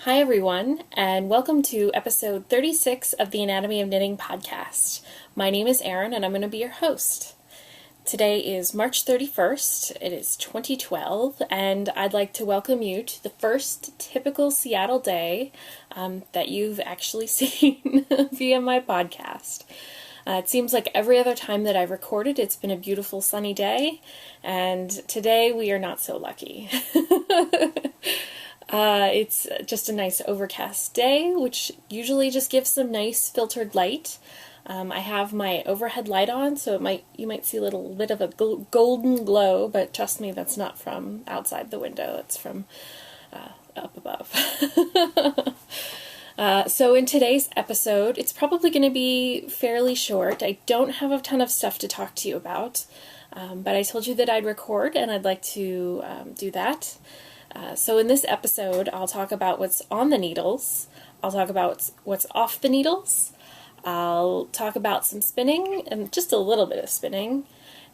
Hi everyone, and welcome to episode 36 of the Anatomy of Knitting podcast. My name is Erin, and I'm going to be your host. Today is March 31st, it is 2012, and I'd like to welcome you to the first typical Seattle day that you've actually seen via my podcast. It seems like every other time that I've recorded, it's been a beautiful sunny day, and today we are not so lucky. It's just a nice overcast day, which usually just gives some nice filtered light. I have my overhead light on, so you might see a little bit of a golden glow, but trust me, that's not from outside the window, it's from up above. So in today's episode, it's probably going to be fairly short. I don't have a ton of stuff to talk to you about, but I told you that I'd record, and I'd like to do that. So in this episode, I'll talk about what's on the needles, I'll talk about what's off the needles, I'll talk about some spinning, and just a little bit of spinning,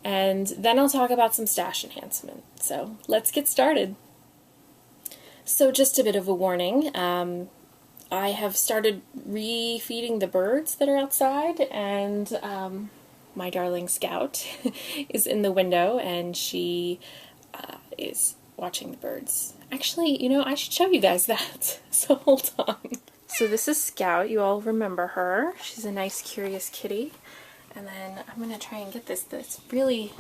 and then I'll talk about some stash enhancement. So let's get started. So just a bit of a warning, I have started refeeding the birds that are outside, and my darling Scout is in the window, and she is watching the birds. Actually, I should show you guys that. So hold on. So this is Scout. You all remember her. She's a nice, curious kitty. And then I'm going to try and get this. That's really...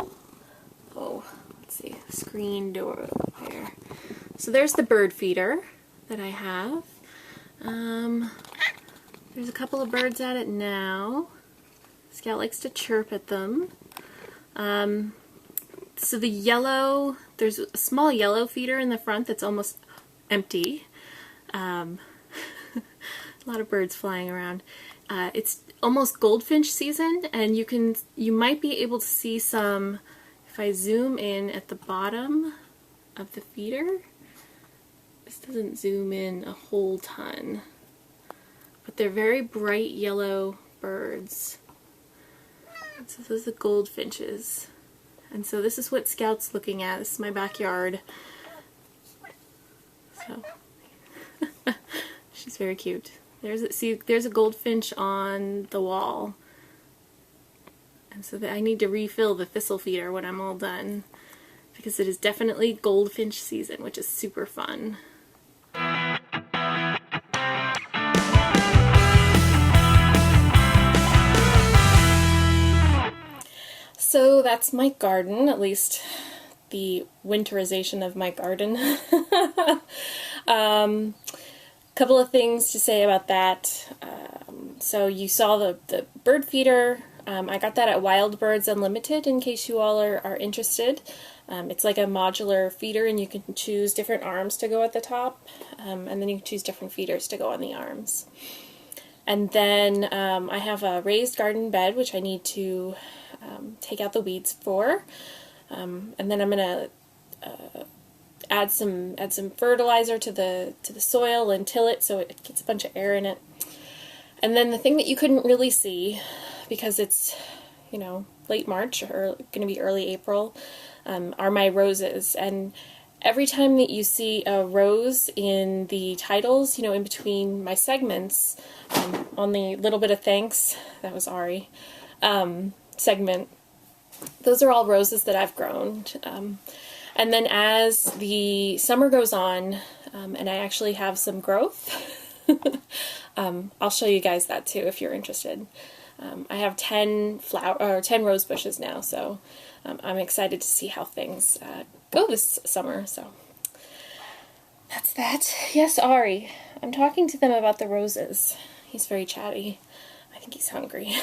let's see. Screen door there. So there's the bird feeder that I have. There's a couple of birds at it now. Scout likes to chirp at them. So the yellow, there's a small yellow feeder in the front that's almost empty. A lot of birds flying around. It's almost goldfinch season, and you might be able to see some, if I zoom in at the bottom of the feeder. This doesn't zoom in a whole ton, but they're very bright yellow birds. So those are the goldfinches. And so this is what Scout's looking at. This is my backyard. So she's very cute. There's a goldfinch on the wall. And so I need to refill the thistle feeder when I'm all done, because it is definitely goldfinch season, which is super fun. So that's my garden, at least the winterization of my garden. Couple of things to say about that. So you saw the bird feeder. I got that at Wild Birds Unlimited, in case you all are interested. It's like a modular feeder, and you can choose different arms to go at the top, and then you can choose different feeders to go on the arms. And then I have a raised garden bed, which I need to take out the weeds for, and then I'm gonna add some fertilizer to the soil and till it so it gets a bunch of air in it. And then the thing that you couldn't really see, because it's late March or going to be early April, are my roses. And every time that you see a rose in the titles, in between my segments, on the little bit of thanks, that was Ari, segment, those are all roses that I've grown. And then as the summer goes on, and I actually have some growth, I'll show you guys that too if you're interested. I have 10 rose bushes now, so I'm excited to see how things go this summer. So that's that. Yes, Ari. I'm talking to them about the roses. He's very chatty. I think he's hungry.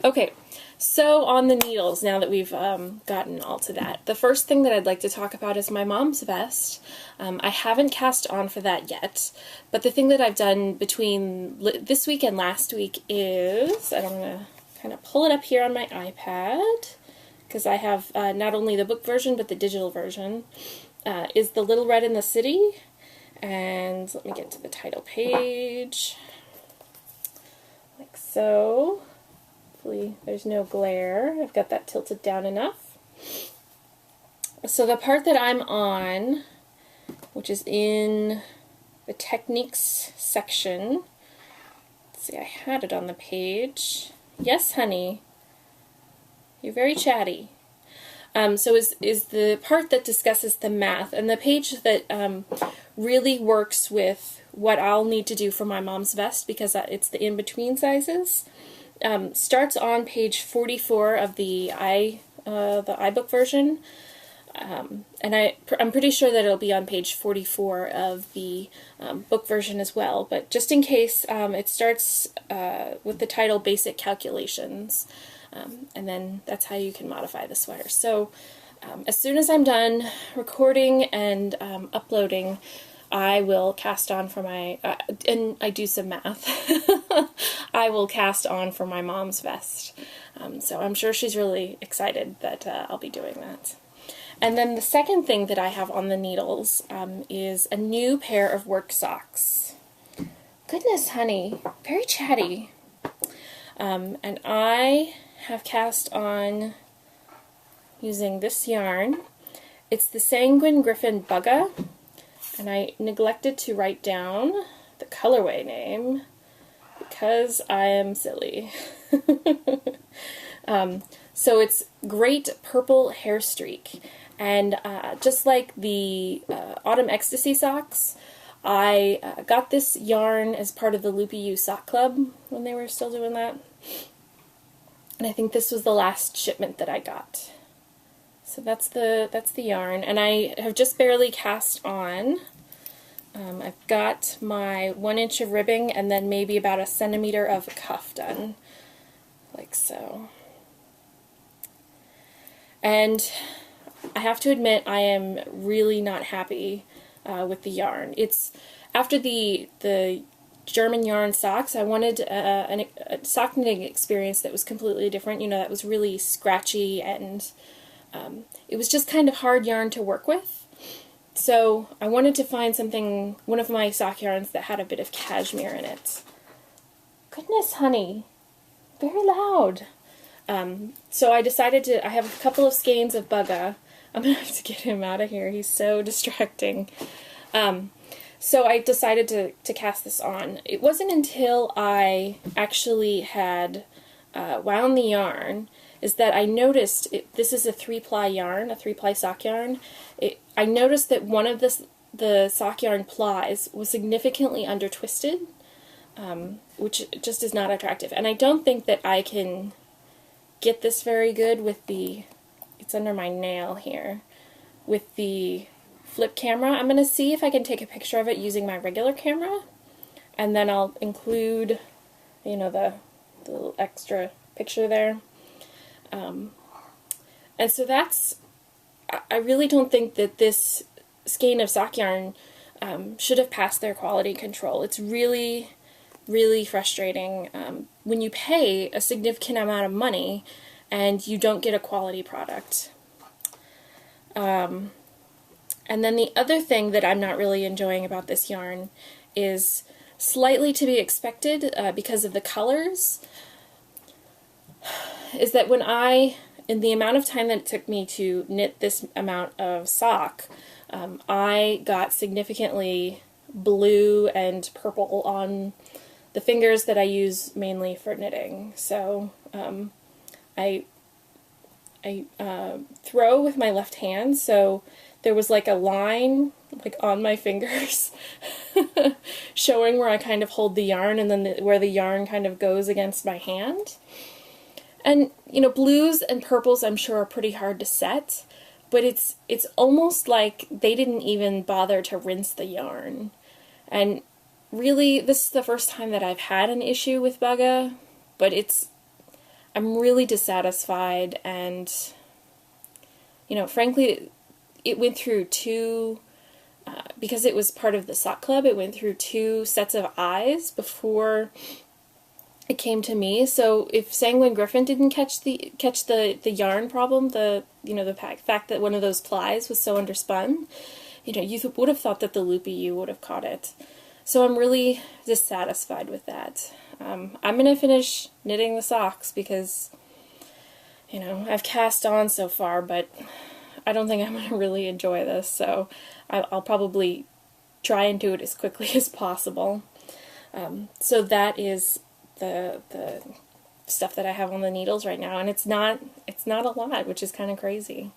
Okay, so on the needles, now that we've gotten all to that, the first thing that I'd like to talk about is my mom's vest. I haven't cast on for that yet, but the thing that I've done between this week and last week is, I'm going to kind of pull it up here on my iPad, because I have not only the book version, but the digital version, is The Little Red in the City. And let me get to the title page, like so. Hopefully there's no glare. I've got that tilted down enough. So the part that I'm on, which is in the techniques section. Let's see, I had it on the page. Yes, honey. You're very chatty. So is the part that discusses the math, and the page that really works with what I'll need to do for my mom's vest, because it's the in-between sizes. Starts on page 44 of the iBook version, and I'm pretty sure that it'll be on page 44 of the book version as well, but just in case, it starts with the title Basic Calculations, and then that's how you can modify the sweater. So as soon as I'm done recording and uploading, I will cast on for my, and I do some math, I will cast on for my mom's vest. So I'm sure she's really excited that I'll be doing that. And then the second thing that I have on the needles is a new pair of work socks. Goodness, honey, very chatty. And I have cast on using this yarn. It's the Sanguine Griffin Bugga, and I neglected to write down the colorway name because I am silly. So it's Great Purple Hair Streak, and just like the Autumn Ecstasy socks, I got this yarn as part of the Loopy U Sock Club when they were still doing that, and I think this was the last shipment that I got. So that's the yarn, and I have just barely cast on. I've got my 1 inch of ribbing and then maybe about 1 centimeter of cuff done, like so. And I have to admit, I am really not happy with the yarn. It's after the German yarn socks, I wanted a sock knitting experience that was completely different. You know, that was really scratchy, and it was just kind of hard yarn to work with. So I wanted to find something, one of my sock yarns that had a bit of cashmere in it. Goodness, honey, very loud. So I decided I have a couple of skeins of Bugga. I'm going to have to get him out of here. He's so distracting. So I decided to cast this on. It wasn't until I actually had wound the yarn is that I noticed, this is a 3-ply yarn, a 3-ply sock yarn. I noticed that one of the sock yarn plies was significantly under-twisted, which just is not attractive. And I don't think that I can get this very good with it's under my nail here, with the flip camera. I'm going to see if I can take a picture of it using my regular camera, and then I'll include, you know, the little extra picture there. And so I really don't think that this skein of sock yarn should have passed their quality control. It's really, really frustrating when you pay a significant amount of money and you don't get a quality product. And then the other thing that I'm not really enjoying about this yarn is slightly to be expected because of the colors, is that in the amount of time that it took me to knit this amount of sock, I got significantly blue and purple on the fingers that I use mainly for knitting. So I throw with my left hand, so there was like a line like on my fingers showing where I kind of hold the yarn, and then where the yarn kind of goes against my hand. And, you know, blues and purples I'm sure are pretty hard to set, but it's almost like they didn't even bother to rinse the yarn. And really, this is the first time that I've had an issue with Bugga, but I'm really dissatisfied, and, you know, frankly, it went through because it was part of the sock club, it went through 2 sets of eyes before it came to me. So if Sanguine Griffin didn't catch the yarn problem, the fact that one of those plies was so underspun, you know, you would have thought that the Loopy U would have caught it. So I'm really dissatisfied with that. I'm going to finish knitting the socks because, you know, I've cast on so far, but I don't think I'm going to really enjoy this, so I'll probably try and do it as quickly as possible. So that is the stuff that I have on the needles right now, and it's not a lot, which is kind of crazy.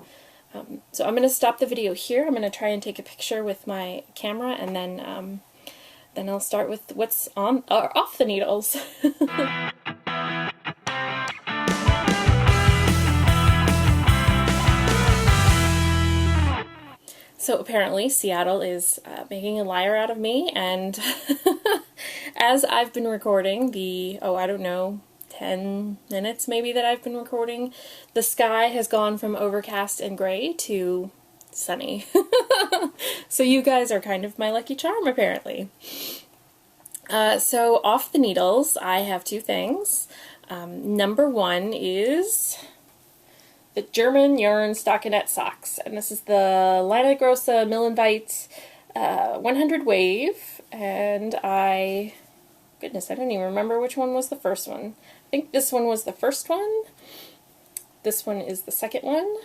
So I'm going to stop the video here. I'm going to try and take a picture with my camera, and then I'll start with what's on or off the needles. So apparently Seattle is making a liar out of me, and as I've been recording the, I don't know, 10 minutes maybe that I've been recording, the sky has gone from overcast and gray to sunny. So you guys are kind of my lucky charm, apparently. So off the needles, I have two things. Number one is the German yarn stockinette socks, and this is the Lana Grossa Mill and Veit 100 Wave, and goodness, I don't even remember which one was the first one. I think this one was the first one. This one is the second one.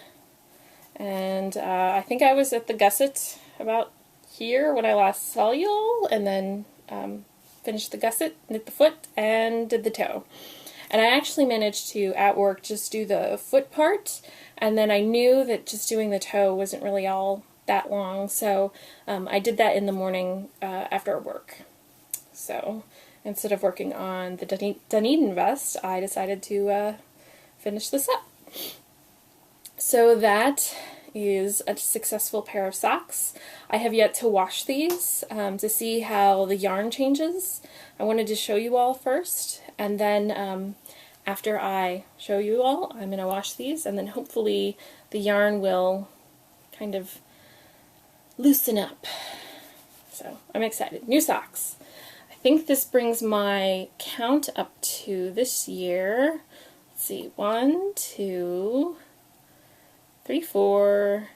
And I think I was at the gusset about here when I last saw y'all, and then finished the gusset, knit the foot, and did the toe. And I actually managed to, at work, just do the foot part, and then I knew that just doing the toe wasn't really all that long, so I did that in the morning after work. So instead of working on the Dunedin vest, I decided to finish this up. So that is a successful pair of socks. I have yet to wash these to see how the yarn changes. I wanted to show you all first, and then after I show you all, I'm going to wash these, and then hopefully the yarn will kind of loosen up. So I'm excited. New socks. I think this brings my count up to this year. Let's see, 1, 2, 3, 4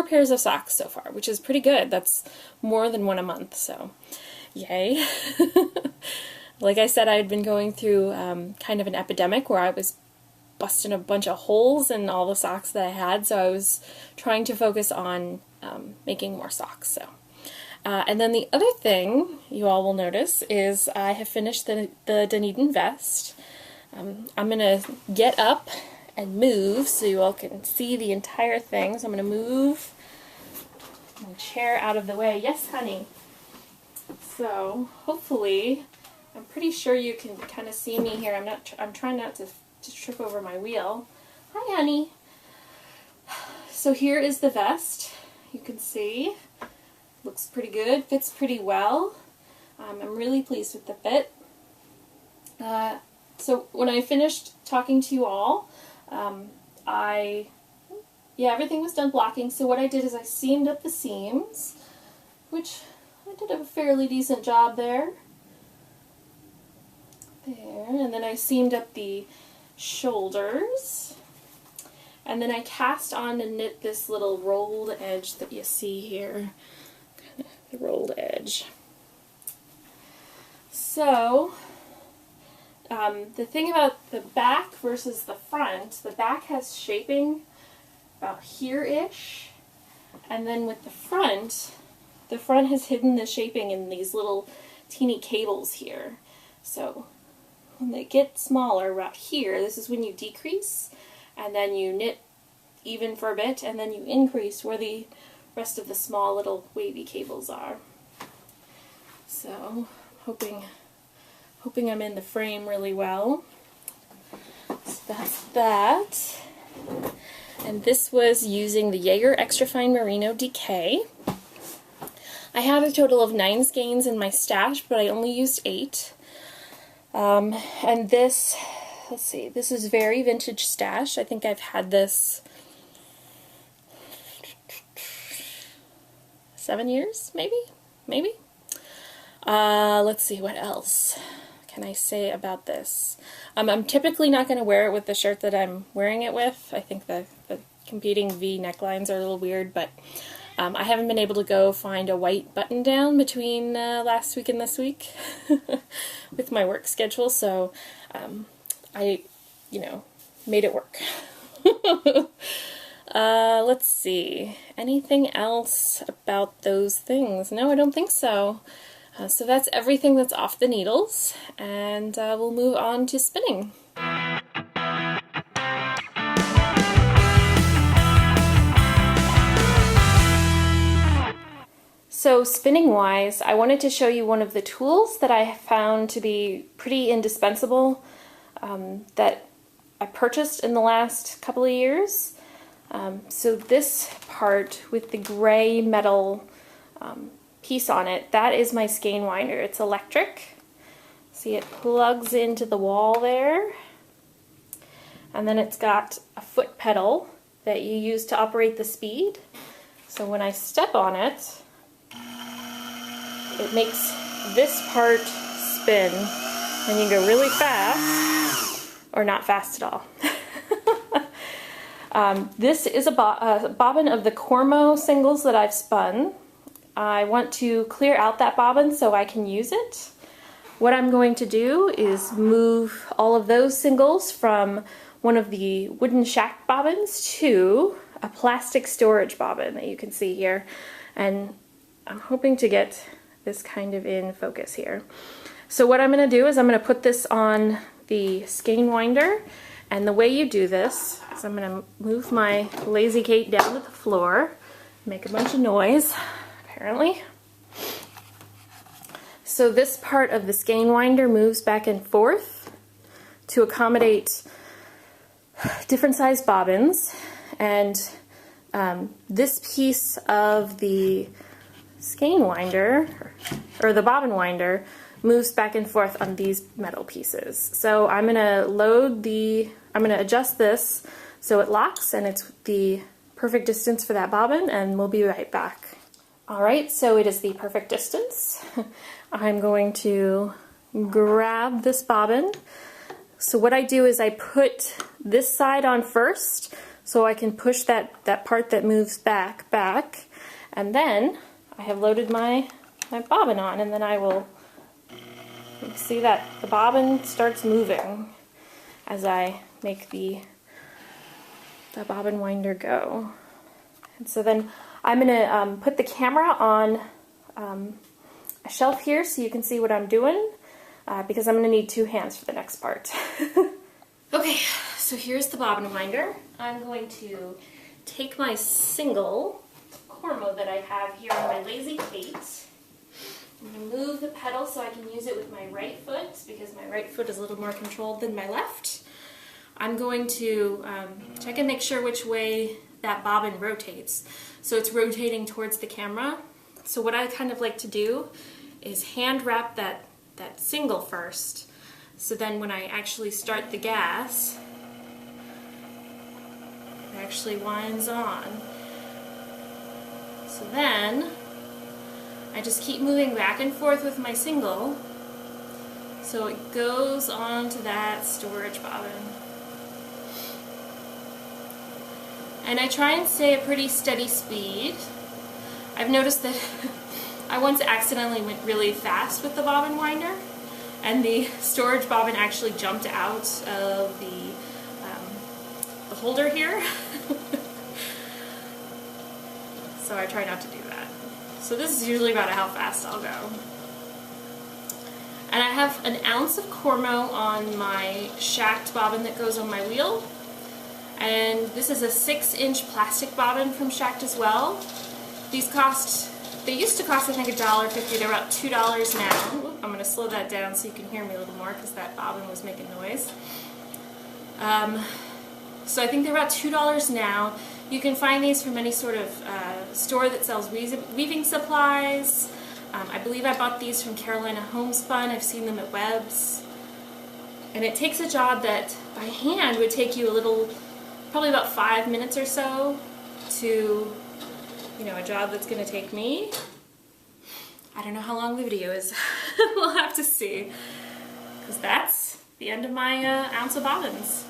pairs of socks so far, which is pretty good. That's more than one a month, so yay. Like I said, I had been going through kind of an epidemic where I was busting a bunch of holes in all the socks that I had, so I was trying to focus on making more socks. So, and then the other thing you all will notice is I have finished the Dunedin vest. I'm going to get up and move so you all can see the entire thing. So I'm going to move my chair out of the way. Yes, honey. So hopefully, I'm pretty sure you can kind of see me here. I'm trying not to trip over my wheel. Hi, honey. So here is the vest. You can see. Looks pretty good. Fits pretty well. I'm really pleased with the fit. So when I finished talking to you all, everything was done blocking, so what I did is I seamed up the seams, which I did a fairly decent job there. There, and then I seamed up the shoulders, and then I cast on and knit this little rolled edge that you see here, the rolled edge. So, the thing about the back versus the back has shaping about here-ish, and then with the front has hidden the shaping in these little teeny cables here. So when they get smaller about here, this is when you decrease, and then you knit even for a bit, and then you increase where the rest of the small little wavy cables are. So hoping I'm in the frame really well. So that's that. And this was using the Jaeger Extra Fine Merino DK. I had a total of 9 skeins in my stash, but I only used 8. And this, let's see, this is very vintage stash. I think I've had this 7 years, maybe? Let's see, what else can I say about this? I'm typically not going to wear it with the shirt that I'm wearing it with. I think the competing V necklines are a little weird, but I haven't been able to go find a white button down between last week and this week with my work schedule, so I, made it work. Let's see. Anything else about those things? No, I don't think so. So that's everything that's off the needles, and we'll move on to spinning. So spinning-wise, I wanted to show you one of the tools that I found to be pretty indispensable that I purchased in the last couple of years. So this part with the gray metal piece on it, that is my skein winder. It's electric. See, it plugs into the wall there. And then it's got a foot pedal that you use to operate the speed. So when I step on it, it makes this part spin, and you can go really fast, or not fast at all. This is a bobbin of the Cormo singles that I've spun. I want to clear out that bobbin so I can use it. What I'm going to do is move all of those singles from one of the wooden shack bobbins to a plastic storage bobbin that you can see here. And I'm hoping to get this kind of in focus here. So what I'm going to do is I'm going to put this on the skein winder, and the way you do this is I'm going to move my Lazy Kate down to the floor, make a bunch of noise, apparently. So this part of the skein winder moves back and forth to accommodate different size bobbins, and this piece of the skein winder, or the bobbin winder, moves back and forth on these metal pieces. So I'm going to adjust this so it locks and it's the perfect distance for that bobbin, and we'll be right back. Alright, so it is the perfect distance. I'm going to grab this bobbin. So what I do is I put this side on first so I can push that part that moves back, and then I have loaded my bobbin on, and then I will see that the bobbin starts moving as I make the bobbin winder go. And so then I'm going to put the camera on a shelf here so you can see what I'm doing, because I'm going to need two hands for the next part. Okay, so here's the bobbin winder. I'm going to take my single Cormo that I have here on my Lazy Kate. I'm going to move the pedal so I can use it with my right foot, because my right foot is a little more controlled than my left. I'm going to check and make sure which way that bobbin rotates. So it's rotating towards the camera. So what I kind of like to do is hand wrap that single first, so then when I actually start the gas, it actually winds on. So then I just keep moving back and forth with my single so it goes onto that storage bobbin. And I try and stay at a pretty steady speed. I've noticed that I once accidentally went really fast with the bobbin winder, and the storage bobbin actually jumped out of the holder here. So I try not to do that. So this is usually about how fast I'll go. And I have an ounce of Cormo on my shacked bobbin that goes on my wheel. And this is a 6-inch plastic bobbin from Shacked as well. These they used to cost I think $1.50, they're about $2 now. Oop, I'm going to slow that down so you can hear me a little more because that bobbin was making noise. So I think they're about $2 now. You can find these from any sort of store that sells weaving supplies. I believe I bought these from Carolina Homespun. I've seen them at Webb's. And it takes a job that by hand would take you probably about 5 minutes or so to, a job that's going to take me. I don't know how long the video is. We'll have to see. Because that's the end of my ounce of bobbins.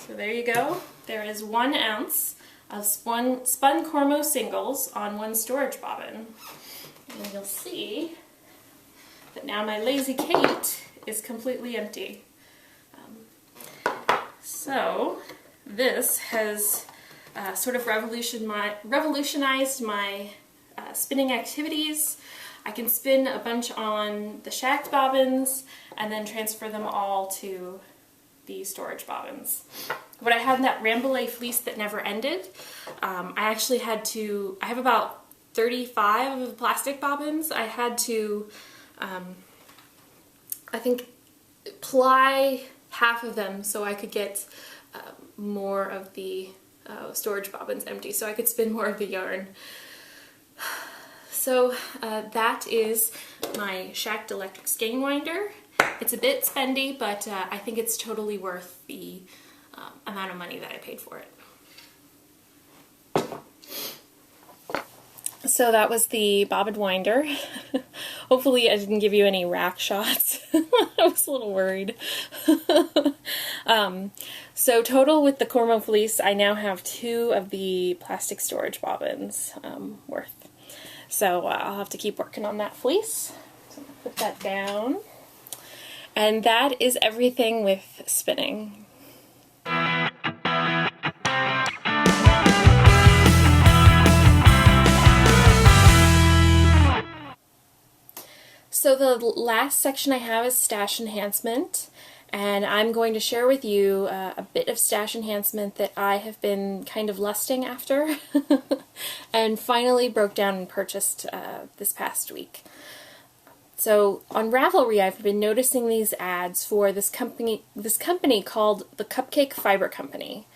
So there you go. There is 1 ounce of spun Cormo singles on 1 storage bobbin. And you'll see that now my Lazy Kate is completely empty. So this has sort of revolutionized my spinning activities. I can spin a bunch on the shacked bobbins and then transfer them all to the storage bobbins. When I had that Rambouillet fleece that never ended, I actually had to, I have about 35 of the plastic bobbins. I had to, I think, ply half of them so I could get more of the storage bobbins empty, so I could spin more of the yarn. So that is my shacked electric skein winder. It's a bit spendy, but I think it's totally worth the amount of money that I paid for it. So that was the bobbin winder. Hopefully I didn't give you any rack shots. I was a little worried. So total with the Cormo fleece, I now have 2 of the plastic storage bobbins worth. So I'll have to keep working on that fleece. So I'm gonna put that down. And that is everything with spinning. So the last section I have is stash enhancement, and I'm going to share with you a bit of stash enhancement that I have been kind of lusting after and finally broke down and purchased this past week. So on Ravelry, I've been noticing these ads for this company called the Cupcake Fiber Company,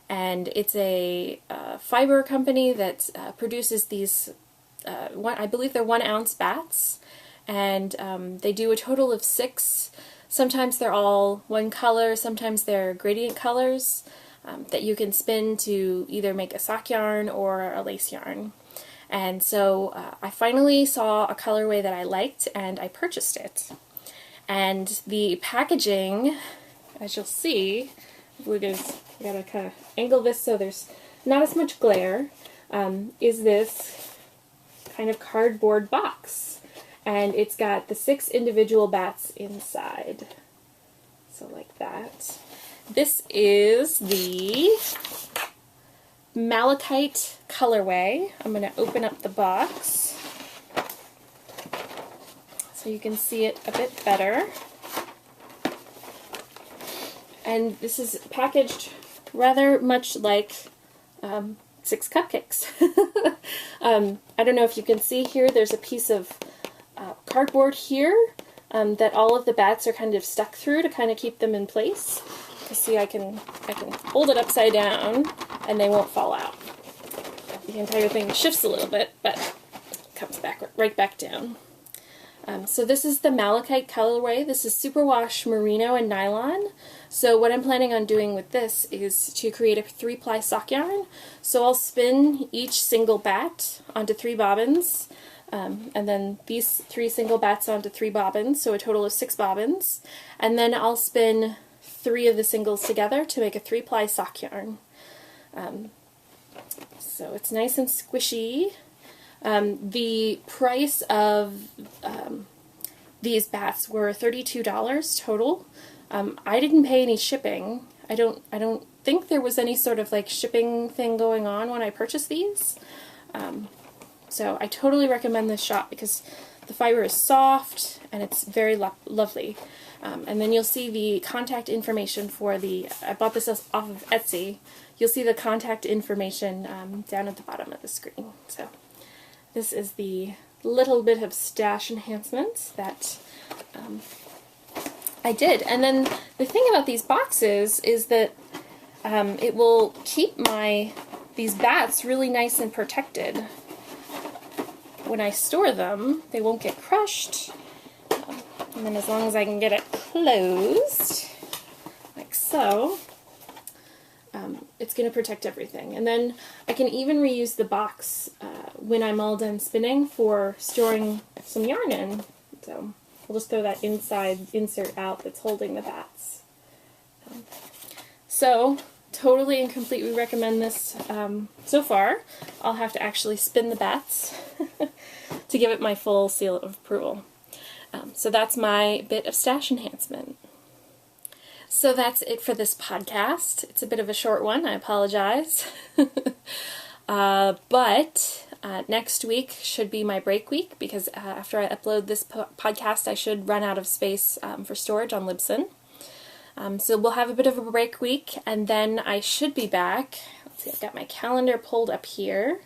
and it's a fiber company that produces these, I believe they're 1 ounce bats. And they do a total of 6. Sometimes they're all one color, sometimes they're gradient colors that you can spin to either make a sock yarn or a lace yarn. And so I finally saw a colorway that I liked and I purchased it. And the packaging, as you'll see, we gotta kind of angle this so there's not as much glare, is this kind of cardboard box. And it's got the 6 individual bats inside. So like that. This is the Malachite colorway. I'm going to open up the box so you can see it a bit better. And this is packaged rather much like 6 cupcakes. I don't know if you can see here, there's a piece of cardboard here that all of the bats are kind of stuck through to kind of keep them in place. You see, I can hold it upside down and they won't fall out. The entire thing shifts a little bit, but comes back right back down. So this is the Malachite colorway. This is superwash merino and nylon. So what I'm planning on doing with this is to create a 3-ply sock yarn. So I'll spin each single bat onto 3 bobbins. And then these 3 single bats onto 3 bobbins, so a total of 6 bobbins. And then I'll spin 3 of the singles together to make a 3-ply sock yarn. So it's nice and squishy. The price of these bats were $32 total. I didn't pay any shipping. I don't think there was any sort of like shipping thing going on when I purchased these. So I totally recommend this shop because the fiber is soft and it's very lovely. And then you'll see the contact information for the, I bought this off of Etsy. You'll see the contact information down at the bottom of the screen. So this is the little bit of stash enhancement that I did. And then the thing about these boxes is that it will keep these bats really nice and protected. When I store them, they won't get crushed. And then as long as I can get it closed, like so, it's going to protect everything. And then I can even reuse the box when I'm all done spinning for storing some yarn in. So I'll just throw that inside insert out that's holding the bats. So totally and completely recommend this so far. I'll have to actually spin the bats to give it my full seal of approval. So that's my bit of stash enhancement. So that's it for this podcast. It's a bit of a short one. I apologize. But next week should be my break week because after I upload this podcast, I should run out of space for storage on Libsyn. So we'll have a bit of a break week, and then I should be back. Let's see, I've got my calendar pulled up here.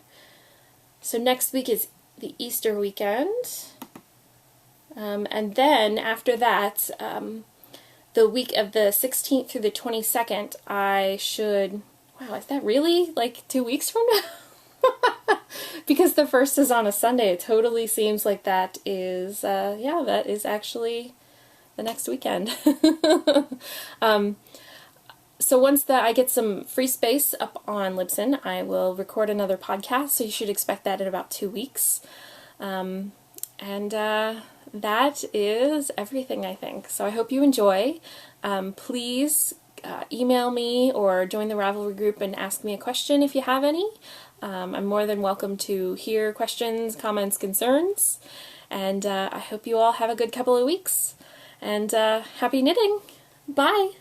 So next week is the Easter weekend. And then after that, the week of the 16th through the 22nd, I should... Wow, is that really like 2 weeks from now? Because the 1st is on a Sunday. It totally seems like that is, that is actually the next weekend. So once I get some free space up on Libsyn, I will record another podcast, so you should expect that in about 2 weeks. That is everything, I think. So I hope you enjoy. Please email me or join the Ravelry group and ask me a question if you have any. I'm more than welcome to hear questions, comments, concerns. And I hope you all have a good couple of weeks. And happy knitting! Bye!